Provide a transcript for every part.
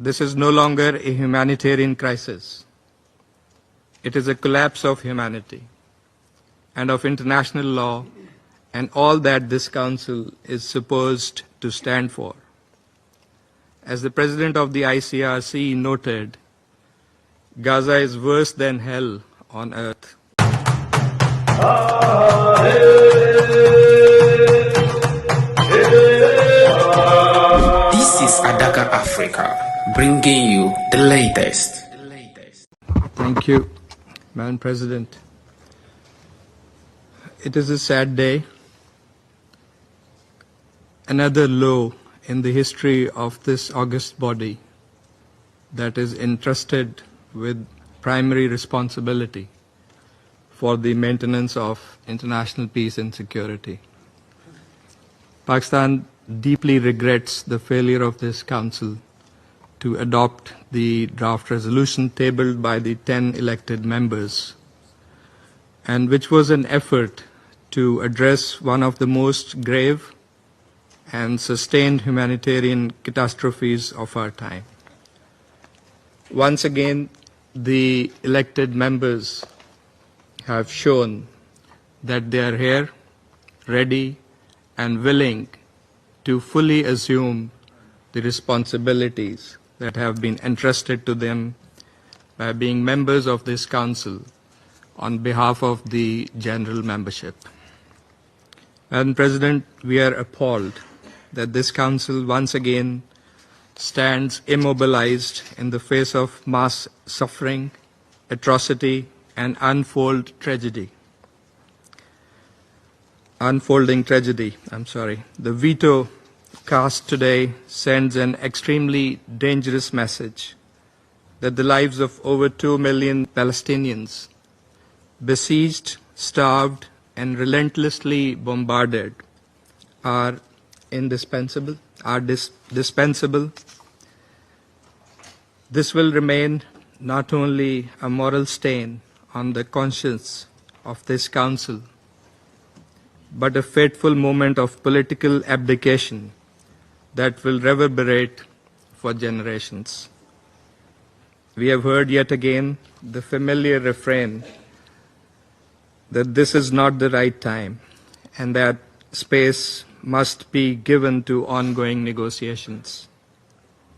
This is no longer a humanitarian crisis. It is a collapse of humanity and of international law and all that this Council is supposed to stand for. As the President of the ICRC noted, Gaza is worse than hell on earth. This is Adaka Africa, bringing you the latest. Thank you, Madam President. It is a sad day, another low in the history of this august body that is entrusted with primary responsibility for the maintenance of international peace and security. Pakistan deeply regrets the failure of this Council to adopt the draft resolution tabled by the 10 elected members, and which was an effort to address one of the most grave and sustained humanitarian catastrophes of our time. Once again, the elected members have shown that they are here, ready and willing to fully assume the responsibilities that have been entrusted to them by being members of this Council on behalf of the general membership. Madam President, we are appalled that this Council once again stands immobilized in the face of mass suffering, atrocity, and unfolding tragedy. The veto cast today sends an extremely dangerous message that the lives of over 2 million Palestinians, besieged, starved, and relentlessly bombarded, are dispensable. This will remain not only a moral stain on the conscience of this Council, but a fateful moment of political abdication that will reverberate for generations. We have heard yet again the familiar refrain that this is not the right time and that space must be given to ongoing negotiations.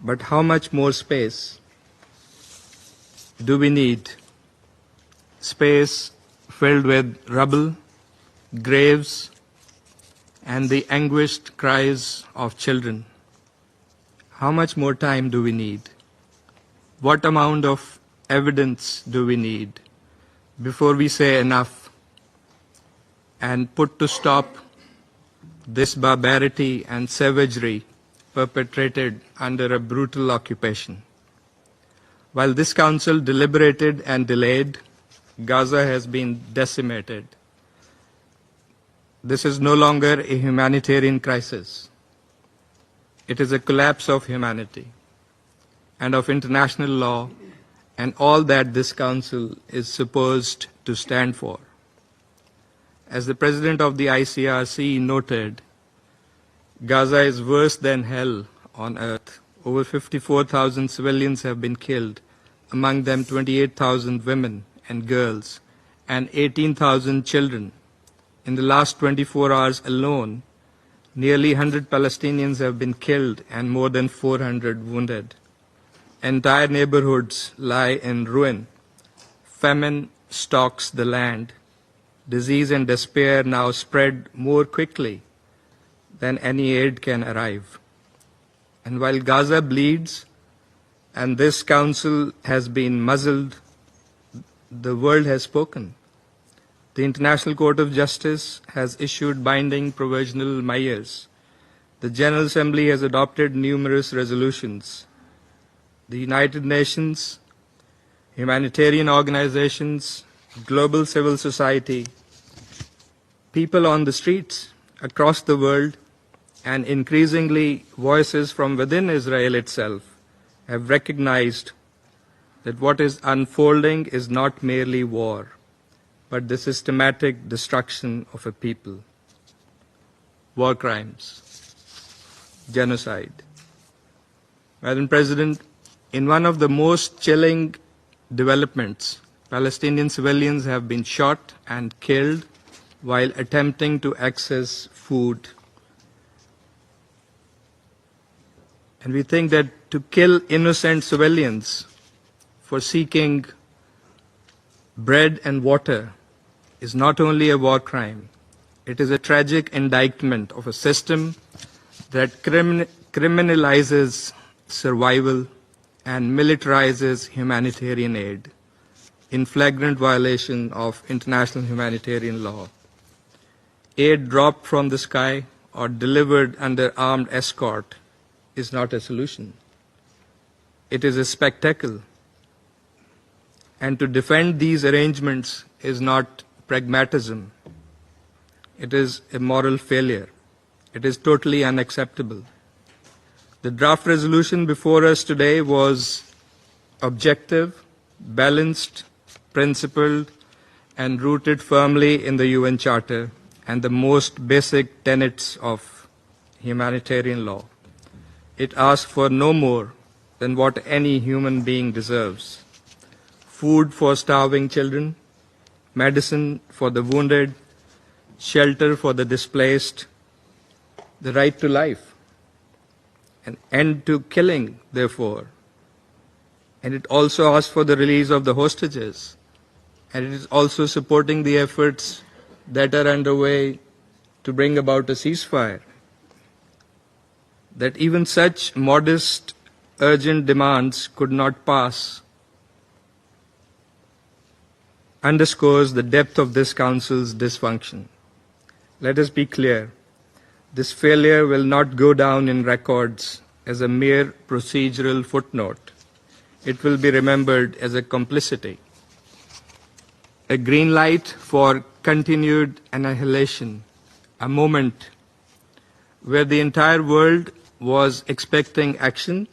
But how much more space do we need? Space filled with rubble, graves, and the anguished cries of children. How much more time do we need? What amount of evidence do we need before we say enough and put to stop this barbarity and savagery perpetrated under a brutal occupation? While this Council deliberated and delayed, Gaza has been decimated. This is no longer a humanitarian crisis. It is a collapse of humanity and of international law and all that this Council is supposed to stand for. As the President of the ICRC noted, Gaza is worse than hell on earth. Over 54,000 civilians have been killed, among them 28,000 women and girls, and 18,000 children. In the last 24 hours alone, nearly 100 Palestinians have been killed and more than 400 wounded. Entire neighborhoods lie in ruin. Famine stalks the land. Disease and despair now spread more quickly than any aid can arrive. And while Gaza bleeds and this Council has been muzzled, the world has spoken. The International Court of Justice has issued binding provisional measures. The General Assembly has adopted numerous resolutions. The United Nations, humanitarian organizations, global civil society, people on the streets across the world, and increasingly voices from within Israel itself have recognized that what is unfolding is not merely war, but the systematic destruction of a people. War crimes, genocide. Madam President, In one of the most chilling developments, Palestinian civilians have been shot and killed while attempting to access food. And we think that to kill innocent civilians for seeking bread and water is not only a war crime, it is a tragic indictment of a system that criminalizes survival and militarizes humanitarian aid in flagrant violation of international humanitarian law. Aid dropped from the sky or delivered under armed escort is not a solution. It is a spectacle. And to defend these arrangements is not pragmatism. It is a moral failure. It is totally unacceptable. The draft resolution before us today was objective, balanced, principled, and rooted firmly in the UN Charter and the most basic tenets of humanitarian law. It asks for no more than what any human being deserves: food for starving children, medicine for the wounded, shelter for the displaced, the right to life, an end to killing, therefore. And it also asks for the release of the hostages. And it is also supporting the efforts that are underway to bring about a ceasefire. That even such modest, urgent demands could not pass underscores the depth of this Council's dysfunction. Let us be clear. This failure will not go down in records as a mere procedural footnote. It will be remembered as a complicity, a green light for continued annihilation, a moment where the entire world was expecting action,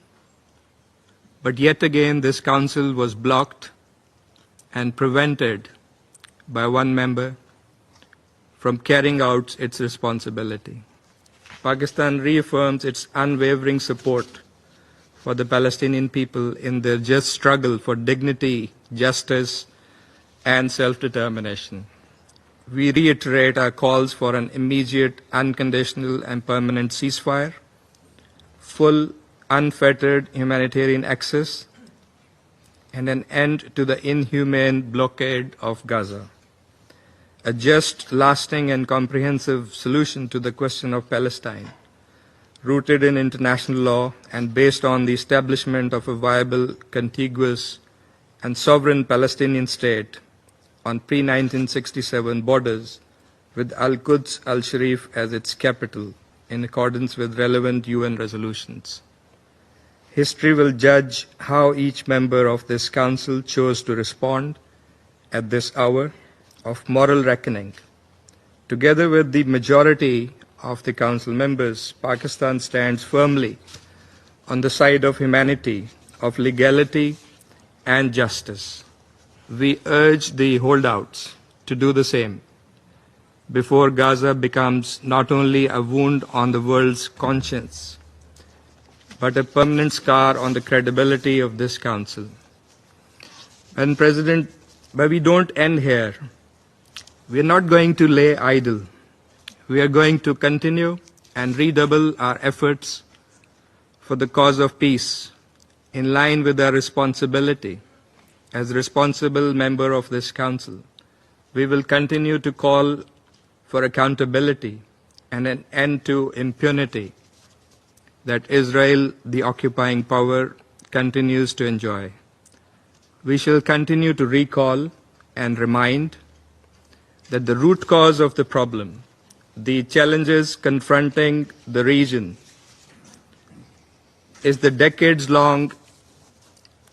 but yet again this Council was blocked and prevented by one member from carrying out its responsibility. Pakistan reaffirms its unwavering support for the Palestinian people in their just struggle for dignity, justice, and self-determination. We reiterate our calls for an immediate, unconditional, and permanent ceasefire, full, unfettered humanitarian access, and an end to the inhumane blockade of Gaza. A just, lasting, and comprehensive solution to the question of Palestine, rooted in international law and based on the establishment of a viable, contiguous, and sovereign Palestinian state on pre-1967 borders with Al-Quds al-Sharif as its capital in accordance with relevant UN resolutions. History will judge how each member of this Council chose to respond at this hour of moral reckoning. Together with the majority of the Council members, Pakistan stands firmly on the side of humanity, of legality and justice. We urge the holdouts to do the same before Gaza becomes not only a wound on the world's conscience, but a permanent scar on the credibility of this Council. And President, but we don't end here. We are not going to lay idle. We are going to continue and redouble our efforts for the cause of peace in line with our responsibility as responsible member of this Council. We will continue to call for accountability and an end to impunity that Israel, the occupying power, continues to enjoy. We shall continue to recall and remind that the root cause of the problem, the challenges confronting the region, is the decades-long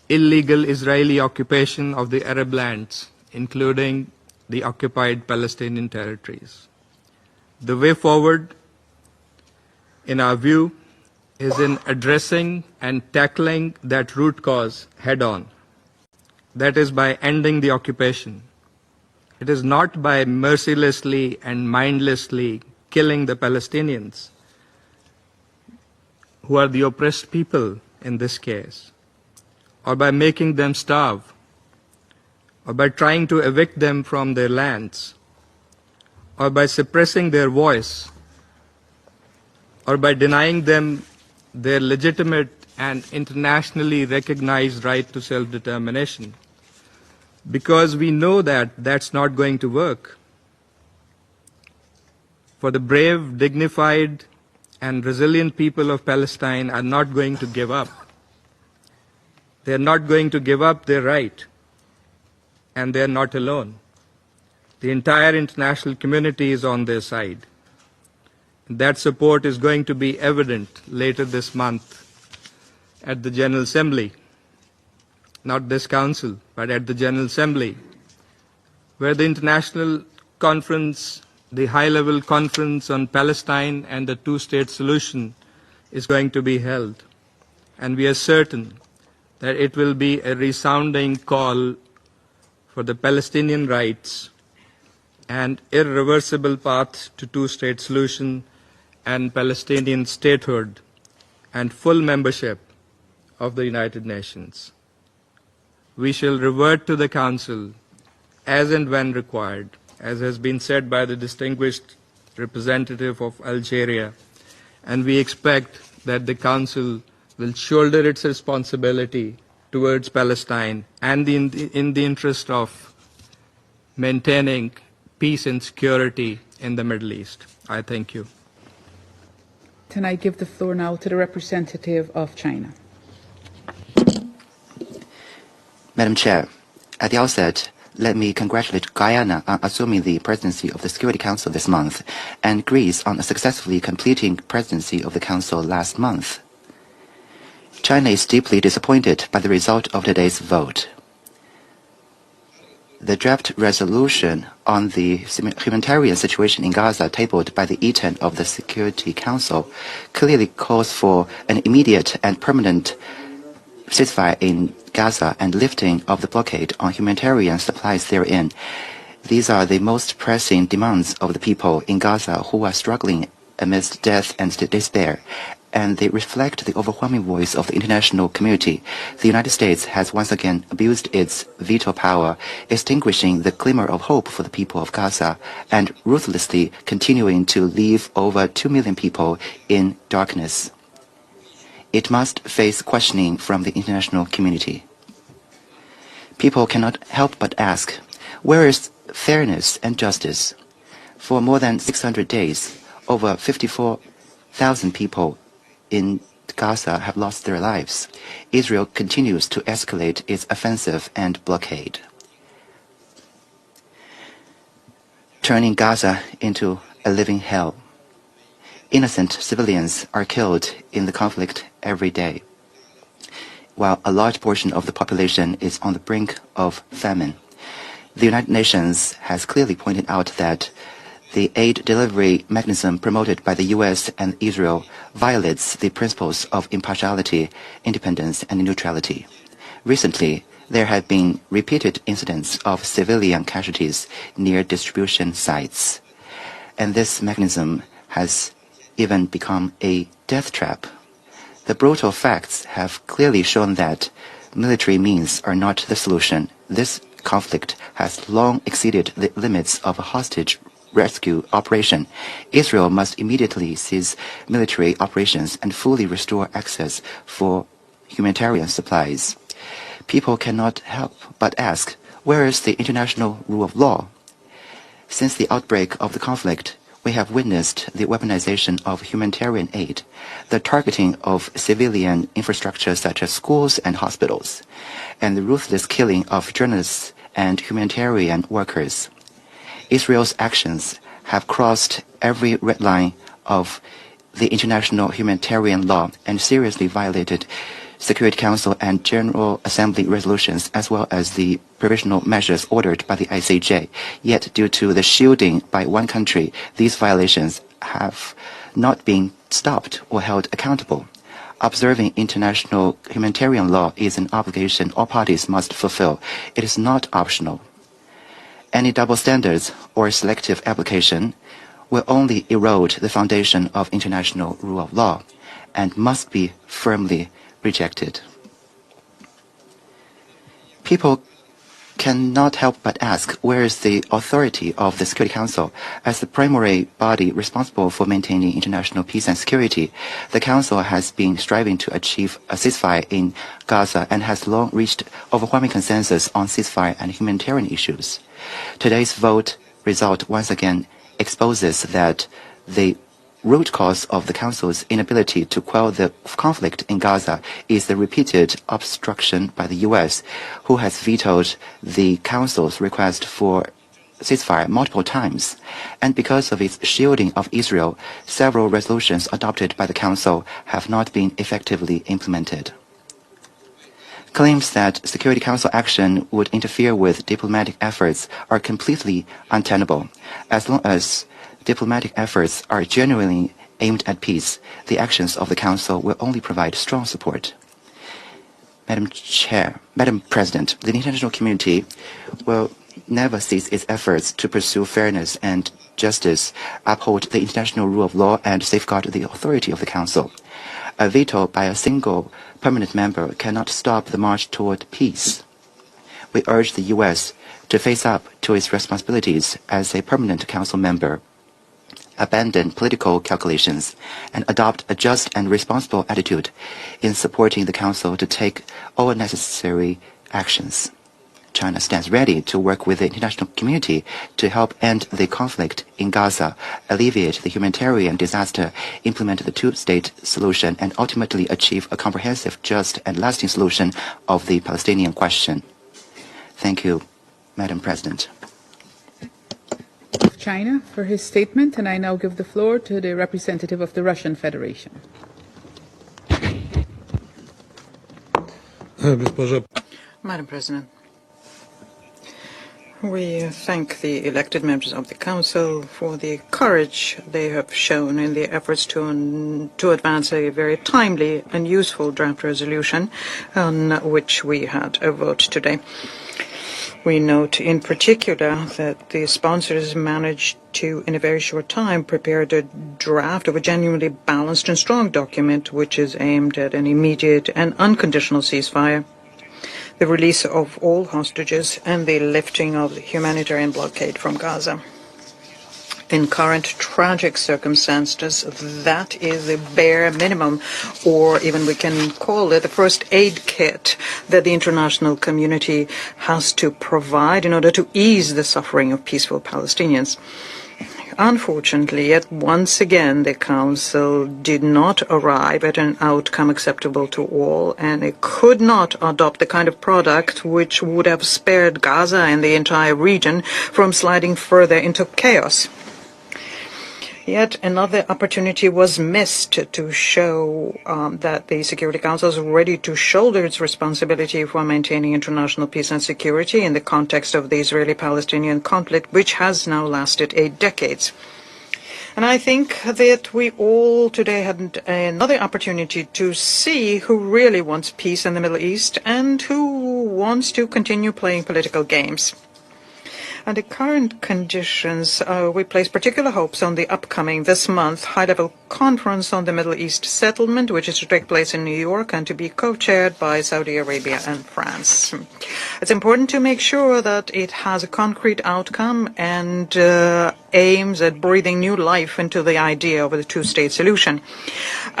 illegal Israeli occupation of the Arab lands, including the occupied Palestinian territories. The way forward, in our view, is in addressing and tackling that root cause head-on. That is by ending the occupation. It is not by mercilessly and mindlessly killing the Palestinians, who are the oppressed people in this case. or by making them starve, or by trying to evict them from their lands, or by suppressing their voice, or by denying them their legitimate and internationally recognized right to self-determination. Because we know that that's not going to work. For the brave, dignified, and resilient people of Palestine are not going to give up. They are not going to give up their right, and they are not alone. The entire international community is on their side. That support is going to be evident later this month at the General Assembly, not this Council, but at the General Assembly, where the international conference, the high-level conference on Palestine and the two-state solution is going to be held. And we are certain that it will be a resounding call for the Palestinian rights and irreversible path to two-state solution and Palestinian statehood and full membership of the United Nations. We shall revert to the Council as and when required, as has been said by the distinguished representative of Algeria, and we expect that the Council will shoulder its responsibility towards Palestine and in the interest of maintaining peace and security in the Middle East. I thank you. Can I give the floor now to the representative of China? Madam Chair, at the outset, let me congratulate Guyana on assuming the presidency of the Security Council this month, and Greece on successfully completing presidency of the Council last month. China is deeply disappointed by the result of today's vote. The draft resolution on the humanitarian situation in Gaza tabled by the E10 of the Security Council clearly calls for an immediate and permanent ceasefire in Gaza and lifting of the blockade on humanitarian supplies therein. These are the most pressing demands of the people in Gaza who are struggling amidst death and despair, and they reflect the overwhelming voice of the international community. The United States has once again abused its veto power, extinguishing the glimmer of hope for the people of Gaza and ruthlessly continuing to leave over 2 million people in darkness. It must face questioning from the international community. People cannot help but ask, where is fairness and justice? For more than 600 days, over 54,000 people in Gaza have lost their lives. Israel continues to escalate its offensive and blockade, turning Gaza into a living hell. Innocent civilians are killed in the conflict every day, while a large portion of the population is on the brink of famine. The United Nations has clearly pointed out that the aid delivery mechanism promoted by the U.S. and Israel violates the principles of impartiality, independence, and neutrality. Recently, there have been repeated incidents of civilian casualties near distribution sites, and this mechanism has even become a death trap. The brutal facts have clearly shown that military means are not the solution. This conflict has long exceeded the limits of a hostage rescue operation. Israel must immediately cease military operations and fully restore access for humanitarian supplies. People cannot help but ask, where is the international rule of law? Since the outbreak of the conflict, we have witnessed the weaponization of humanitarian aid, the targeting of civilian infrastructure such as schools and hospitals, and the ruthless killing of journalists and humanitarian workers. Israel's actions have crossed every red line of the international humanitarian law and seriously violated Security Council and General Assembly resolutions, as well as the provisional measures ordered by the ICJ. Yet, due to the shielding by one country, these violations have not been stopped or held accountable. Observing international humanitarian law is an obligation all parties must fulfill. It is not optional. Any double standards or selective application will only erode the foundation of international rule of law and must be firmly rejected. People cannot help but ask, where is the authority of the Security Council? As the primary body responsible for maintaining international peace and security, the Council has been striving to achieve a ceasefire in Gaza and has long reached overwhelming consensus on ceasefire and humanitarian issues. Today's vote result once again exposes that the root cause of the Council's inability to quell the conflict in Gaza is the repeated obstruction by the U.S., who has vetoed the Council's request for ceasefire multiple times. And because of its shielding of Israel, several resolutions adopted by the Council have not been effectively implemented. Claims that Security Council action would interfere with diplomatic efforts are completely untenable. As long as diplomatic efforts are genuinely aimed at peace, the actions of the Council will only provide strong support. Madam President, the international community will never cease its efforts to pursue fairness and justice, uphold the international rule of law, and safeguard the authority of the Council. A veto by a single permanent member cannot stop the march toward peace. We urge the U.S. to face up to its responsibilities as a permanent Council member, abandon political calculations, and adopt a just and responsible attitude in supporting the Council to take all necessary actions. China stands ready to work with the international community to help end the conflict in Gaza, alleviate the humanitarian disaster, implement the two-state solution, and ultimately achieve a comprehensive, just, and lasting solution of the Palestinian question. Thank you, Madam President. China for his statement, and I now give the floor to the representative of the Russian Federation. Madam President, we thank the elected members of the Council for the courage they have shown in their efforts to advance a very timely and useful draft resolution on which we had a vote today. We note in particular that the sponsors managed to, in a very short time, prepare a draft of a genuinely balanced and strong document which is aimed at an immediate and unconditional ceasefire, the release of all hostages, and the lifting of the humanitarian blockade from Gaza. In current tragic circumstances, that is the bare minimum, or even we can call it the first aid kit that the international community has to provide in order to ease the suffering of peaceful Palestinians. Unfortunately, yet once again, the Council did not arrive at an outcome acceptable to all, and it could not adopt the kind of product which would have spared Gaza and the entire region from sliding further into chaos. Yet another opportunity was missed to show that the Security Council is ready to shoulder its responsibility for maintaining international peace and security in the context of the Israeli-Palestinian conflict, which has now lasted 8 decades. And I think that we all today had another opportunity to see who really wants peace in the Middle East and who wants to continue playing political games. Under current conditions, we place particular hopes on the upcoming, this month, high-level conference on the Middle East settlement, which is to take place in New York and to be co-chaired by Saudi Arabia and France. It's important to make sure that it has a concrete outcome and aims at breathing new life into the idea of a two-state solution.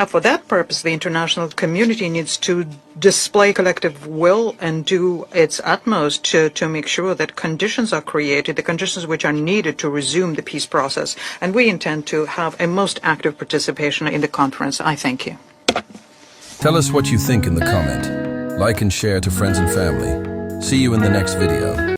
For that purpose, the international community needs to display collective will and do its utmost to make sure that conditions are created, the conditions which are needed to resume the peace process. And we intend to have a most active participation in the conference. I thank you. Tell us what you think in the comment. Like and share to friends and family. See you in the next video.